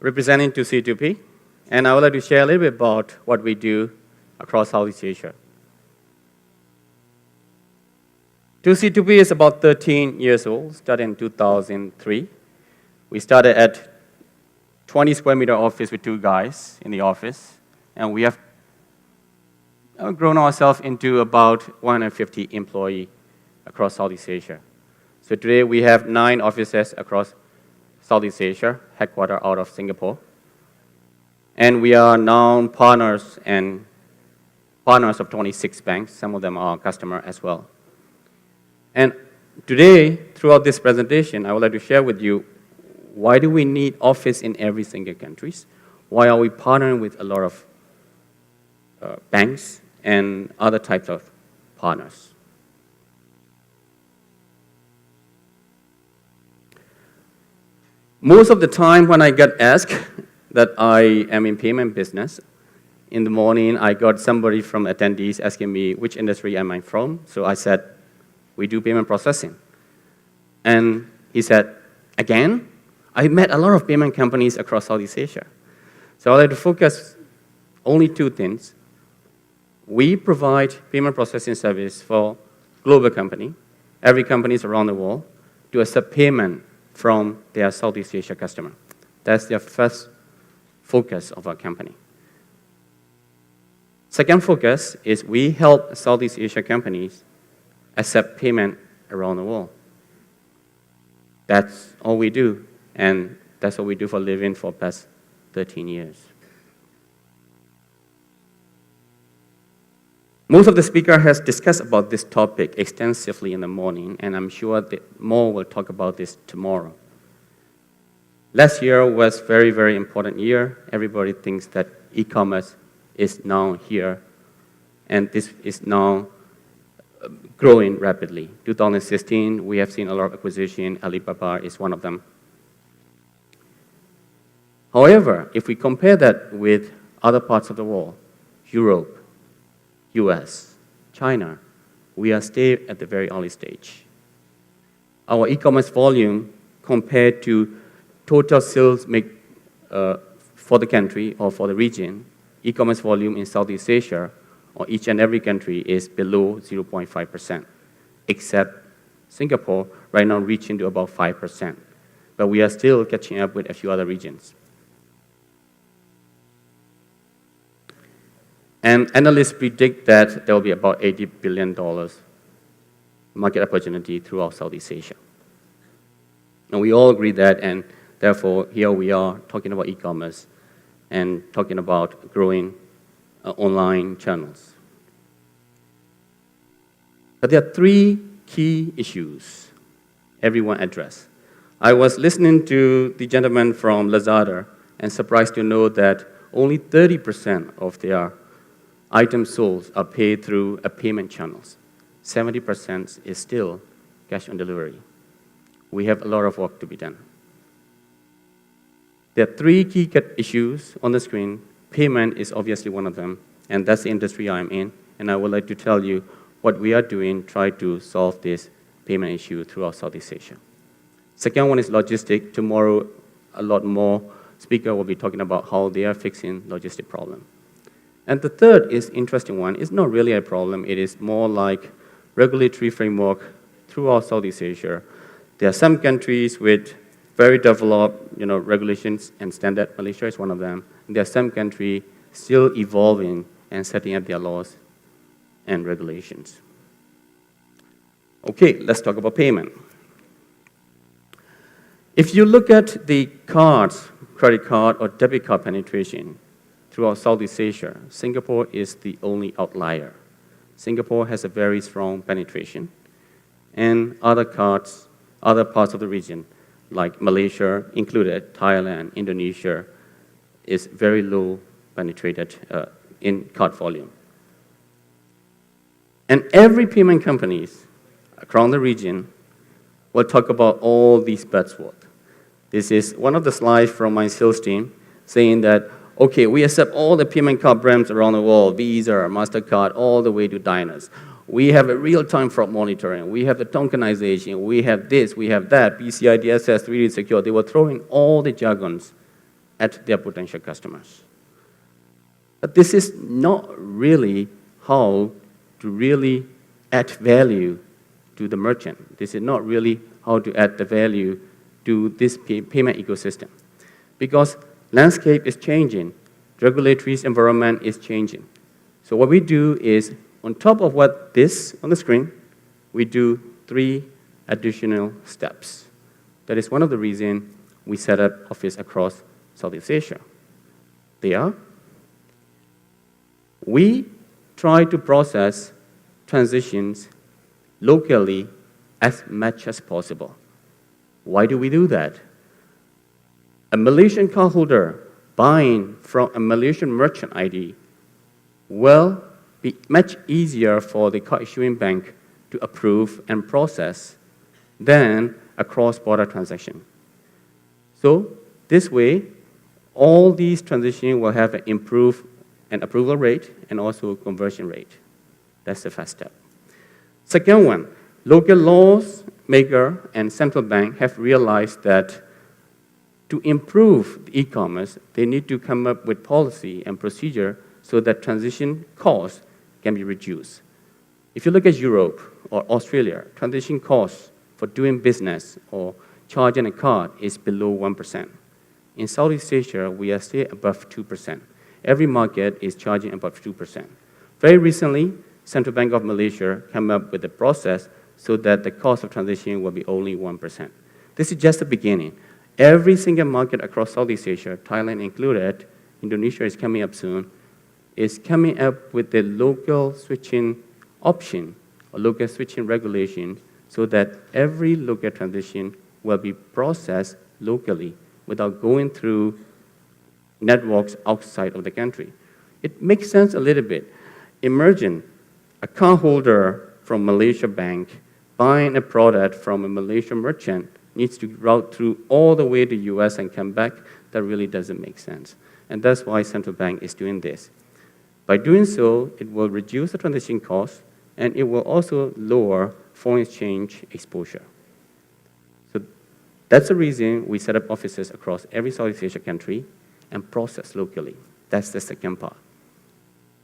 representing 2C2P, and I would like to share a little bit about what we do across Southeast Asia. 2C2P is about 13 years old, started in 2003. We started at 20 square meter office with 2 guys in the office, and we have grown ourselves into about 150 employees across Southeast Asia. So today we have 9 offices across Southeast Asia, headquartered out of Singapore. And we are now partners of 26 banks. Some of them are our customer as well. And today, throughout this presentation, I would like to share with you why do we need office in every single country? Why are we partnering with a lot of banks and other types of partners? Most of the time when I get asked that I am in payment business, in the morning I got somebody from attendees asking me which industry am I from. So I said, we do payment processing. And he said, again? I met a lot of payment companies across Southeast Asia. So I'd like to focus only 2 things. We provide payment processing service for global company, every companies around the world, to accept payment from their Southeast Asia customer. That's their first focus of our company. Second focus is we help Southeast Asia companies accept payment around the world. That's all we do, and that's what we do for a living for the past 13 years. Most of the speaker has discussed about this topic extensively in the morning, and I'm sure that more will talk about this tomorrow. Last year was very, very important year. Everybody thinks that e-commerce is now here, and this is now growing rapidly. 2016, we have seen a lot of acquisition. Alibaba is one of them. However, if we compare that with other parts of the world, Europe, US, China, we are still at the very early stage. Our e-commerce volume compared to total sales for the country or for the region, e-commerce volume in Southeast Asia or each and every country is below 0.5%, except Singapore right now reaching to about 5%. But we are still catching up with a few other regions. And analysts predict that there will be about $80 billion market opportunity throughout Southeast Asia. And we all agree that, and therefore, here we are talking about e-commerce and talking about growing online channels. But there are 3 key issues everyone addressed. I was listening to the gentleman from Lazada and surprised to know that only 30% of their items sold are paid through a payment channels. 70% is still cash on delivery. We have a lot of work to be done. There are 3 key issues on the screen. Payment is obviously one of them, and that's the industry I'm in, and I would like to tell you what we are doing, try to solve this payment issue throughout Southeast Asia. Second one is logistics. Tomorrow, a lot more speakers will be talking about how they are fixing logistic problem. And the third is interesting one. It's not really a problem. It is more like regulatory framework throughout Southeast Asia. There are some countries with very developed regulations and standard. Malaysia is one of them. And there are some countries still evolving and setting up their laws and regulations. Okay, let's talk about payment. If you look at the cards, credit card or debit card penetration throughout Southeast Asia, Singapore is the only outlier. Singapore has a very strong penetration, and other cards, other parts of the region, like Malaysia included, Thailand, Indonesia, is very low penetrated in card volume. And every payment companies around the region will talk about all these buzzwords. This is one of the slides from my sales team saying that, okay, we accept all the payment card brands around the world, Visa, MasterCard, all the way to Diners. We have a real-time fraud monitoring. We have the tokenization. We have this, we have that, PCI DSS, 3D secure. They were throwing all the jargons at their potential customers. But this is not really how to really add value to the merchant. This is not really how to add the value to this payment ecosystem. Because landscape is changing, regulatory environment is changing. So what we do is, on top of what this on the screen, we do 3 additional steps. That is one of the reasons we set up office across Southeast Asia. They are, we try to process transitions locally as much as possible. Why do we do that? A Malaysian cardholder buying from a Malaysian merchant ID will be much easier for the card issuing bank to approve and process than a cross-border transaction. So this way, all these transactions will have an improved approval rate and also conversion rate. That's the first step. Second one, local laws maker and central bank have realized that to improve the e-commerce, they need to come up with policy and procedure so that transition costs can be reduced. If you look at Europe or Australia, transition costs for doing business or charging a card is below 1%. In Southeast Asia, we are still above 2%. Every market is charging above 2%. Very recently, Central Bank of Malaysia came up with a process so that the cost of transition will be only 1%. This is just the beginning. Every single market across Southeast Asia, Thailand included, Indonesia is coming up soon, is coming up with the local switching option or local switching regulation so that every local transition will be processed locally without going through networks outside of the country. It makes sense a little bit. Imagine a cardholder from Malaysia bank buying a product from a Malaysian merchant needs to route through all the way to US and come back. That really doesn't make sense. And that's why central bank is doing this. By doing so, it will reduce the transaction cost and it will also lower foreign exchange exposure. So that's the reason we set up offices across every Southeast Asia country and process locally. That's the second part.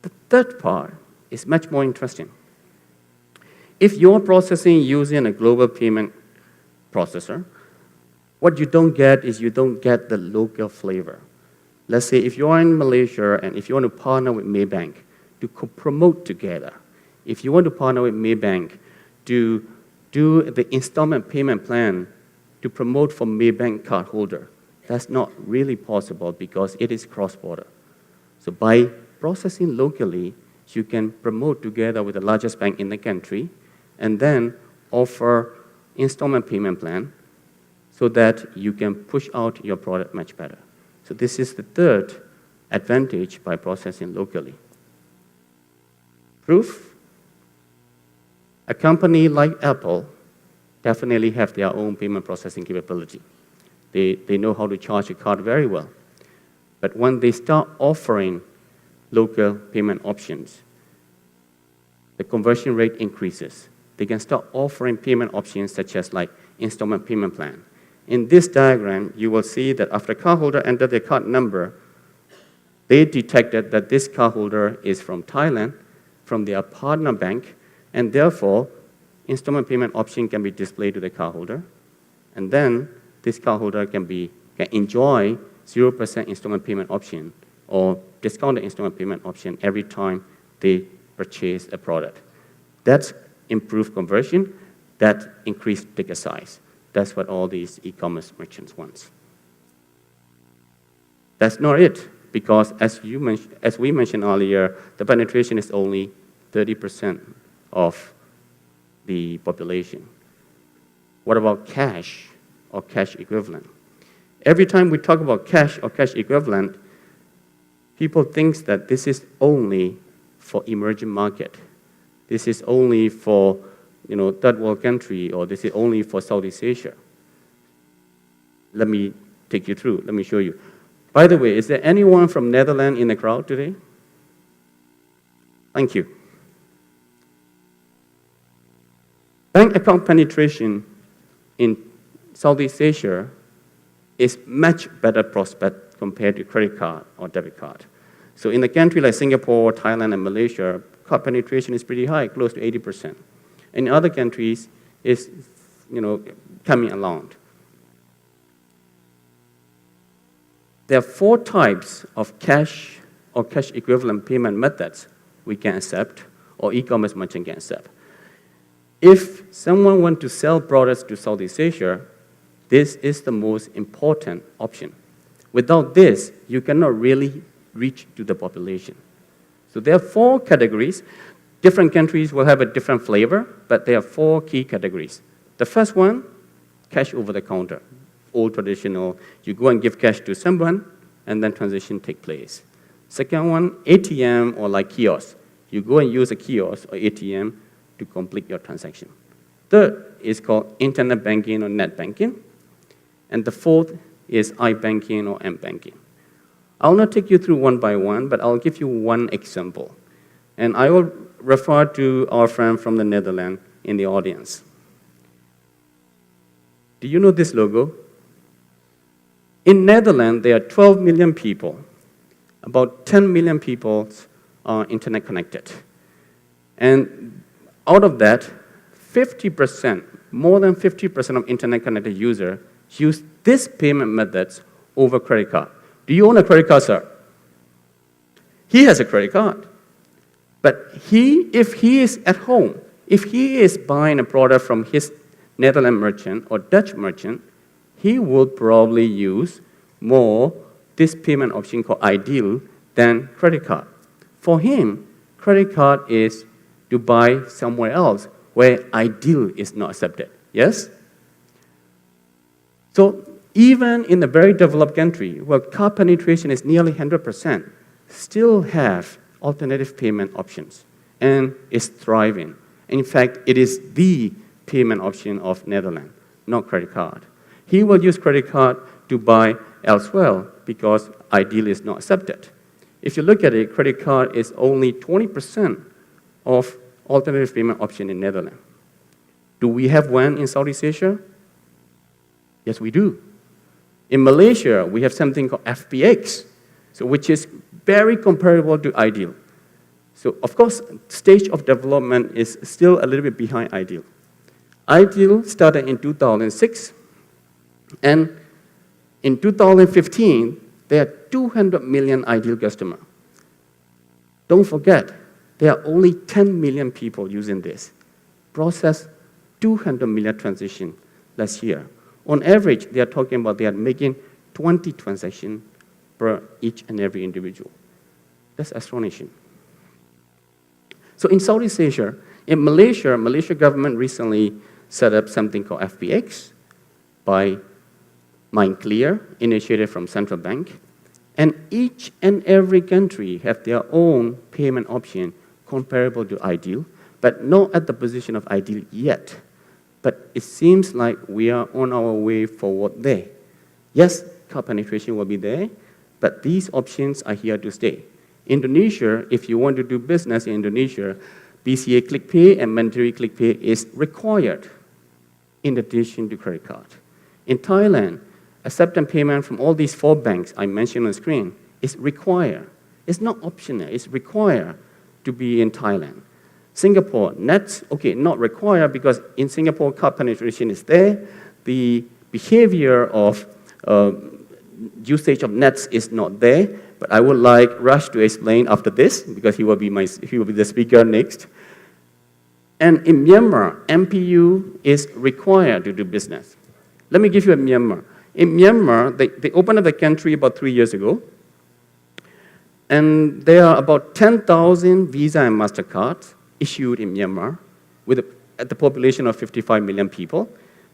The third part is much more interesting. If you're processing using a global payment processor, what you don't get is you don't get the local flavor. Let's say if you're in Malaysia and if you want to partner with Maybank to promote together, if you want to partner with Maybank to do the installment payment plan to promote for Maybank cardholder, that's not really possible because it is cross-border. So by processing locally, you can promote together with the largest bank in the country and then offer installment payment plan so that you can push out your product much better. So this is the third advantage by processing locally. Proof? A company like Apple definitely have their own payment processing capability. They know how to charge a card very well. But when they start offering local payment options, the conversion rate increases. They can start offering payment options such as like installment payment plan. In this diagram, you will see that after cardholder entered their card number, they detected that this cardholder is from Thailand, from their partner bank, and therefore, installment payment option can be displayed to the cardholder, and then this cardholder can enjoy 0% installment payment option or discounted installment payment option every time they purchase a product. That's improved conversion, that increased ticket size. That's what all these e-commerce merchants want. That's not it, because as we mentioned earlier, the penetration is only 30% of the population. What about cash or cash equivalent? Every time we talk about cash or cash equivalent, people think that this is only for emerging market. This is only for third world country, or this is only for Southeast Asia. Let me take you through. Let me show you. By the way, is there anyone from Netherlands in the crowd today? Thank you. Bank account penetration in Southeast Asia is much better prospect compared to credit card or debit card. So in a country like Singapore, Thailand, and Malaysia, card penetration is pretty high, close to 80%. In other countries, it's coming along. There are 4 types of cash or cash equivalent payment methods we can accept, or e-commerce merchant can accept. If someone wants to sell products to Southeast Asia, this is the most important option. Without this, you cannot really reach to the population. So there are 4 categories. Different countries will have a different flavor, but there are 4 key categories. The first one, cash over the counter, old traditional. You go and give cash to someone, and then transaction take place. Second one, ATM or like kiosk. You go and use a kiosk or ATM to complete your transaction. Third is called internet banking or net banking. And the fourth is iBanking or M-banking. I'll not take you through one by one, but I'll give you one example. And I will refer to our friend from the Netherlands in the audience. Do you know this logo? In Netherlands, there are 12 million people. About 10 million people are internet connected. And out of that, 50%, more than 50% of internet connected users use this payment methods over credit card. Do you own a credit card, sir? He has a credit card. But if he is at home, if he is buying a product from his Netherlands merchant or Dutch merchant, he will probably use more this payment option called Ideal than credit card. For him, credit card is to buy somewhere else where Ideal is not accepted. Yes? So even in a very developed country where card penetration is nearly 100%, still have alternative payment options and is thriving. In fact, it is the payment option of Netherlands, not credit card. He will use credit card to buy elsewhere because Ideal is not accepted. If you look at it, credit card is only 20% of alternative payment option in Netherlands. Do we have one in Southeast Asia? Yes, we do. In Malaysia, we have something called FPX, so which is very comparable to Ideal. So, of course, stage of development is still a little bit behind Ideal. Ideal started in 2006, and in 2015, there are 200 million Ideal customers. Don't forget, there are only 10 million people using this. Process 200 million transactions last year. On average, they are talking about they are making 20 transactions per each and every individual. That's astonishing. So in Southeast Asia, in Malaysia government recently set up something called FPX by MindClear, initiated from central bank. And each and every country have their own payment option comparable to Ideal, but not at the position of Ideal yet. But it seems like we are on our way forward there. Yes, card penetration will be there, but these options are here to stay. Indonesia, if you want to do business in Indonesia, BCA ClickPay and mandatory ClickPay is required in addition to credit card. In Thailand, acceptance payment from all these 4 banks I mentioned on the screen is required. It's not optional, it's required to be in Thailand. Singapore, NETS, okay, not required because in Singapore, card penetration is there. The behavior of usage of NETS is not there, but I would like Rush to explain after this because he will be the speaker next. And in Myanmar, MPU is required to do business. Let me give you a Myanmar. In Myanmar, they opened up the country about 3 years ago, and there are about 10,000 Visa and MasterCards issued in Myanmar at the population of 55 million people.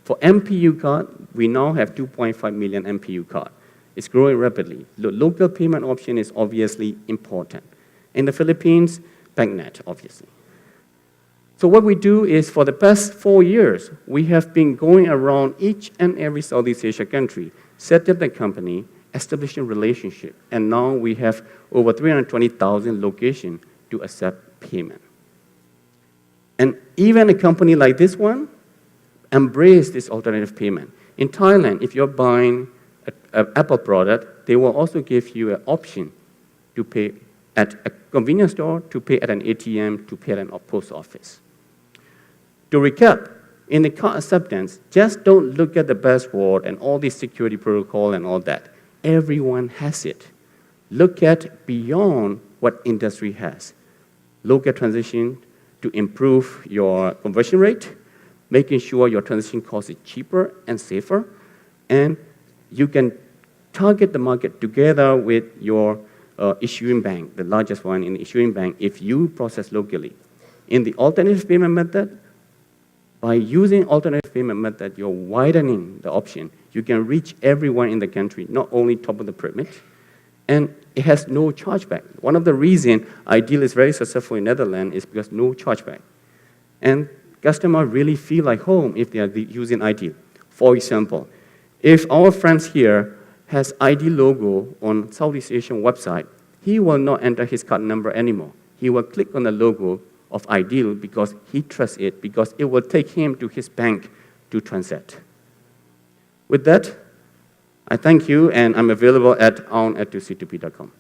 For MPU card, we now have 2.5 million MPU card. It's growing rapidly. The local payment option is obviously important. In the Philippines, BankNet, obviously. So what we do is for the past 4 years, we have been going around each and every Southeast Asia country, set up the company, establishing relationship, and now we have over 320,000 locations to accept payment. And even a company like this one embrace this alternative payment. In Thailand, if you're buying an Apple product, they will also give you an option to pay at a convenience store, to pay at an ATM, to pay at a post office. To recap, in the card acceptance, just don't look at the buzzword and all the security protocol and all that. Everyone has it. Look at beyond what industry has. Look at transition to improve your conversion rate, making sure your transaction cost is cheaper and safer, and you can target the market together with your issuing bank, the largest one in the issuing bank, if you process locally. In the alternative payment method, by using alternative payment method, you're widening the option. You can reach everyone in the country, not only top of the pyramid, and it has no chargeback. One of the reasons iDEAL is very successful in Netherlands is because no chargeback. And customers really feel like home if they are using iDEAL. For example, if our friends here has iDEAL logo on Southeast Asian website, he will not enter his card number anymore. He will click on the logo of iDEAL because he trusts it, because it will take him to his bank to transact. With that, I thank you, and I'm available at aung@2c2p.com.